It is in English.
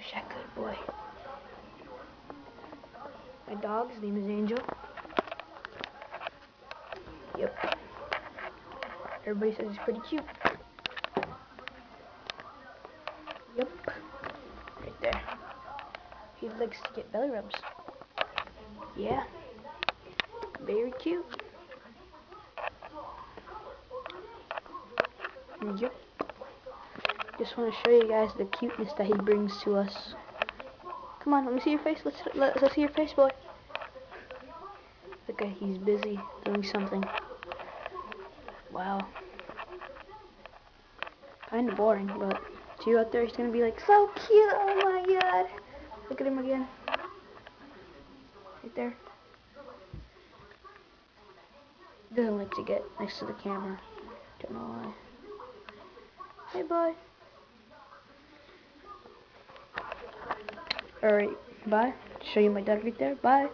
Wish I could, boy. My dog's name is Angel. Yep. Everybody says he's pretty cute. Yep. Right there. He likes to get belly rubs. Yeah. Very cute. Yep. Just want to show you guys the cuteness that he brings to us. Come on, let me see your face. Let's see your face, boy. Look at, he's busy doing something. Wow. Kinda boring, but to you out there, he's gonna be like, so cute, oh my god. Look at him again. Right there. He doesn't like to get next to the camera. Don't know why. Hey, boy. Alright, bye. Show you my dog right there. Bye.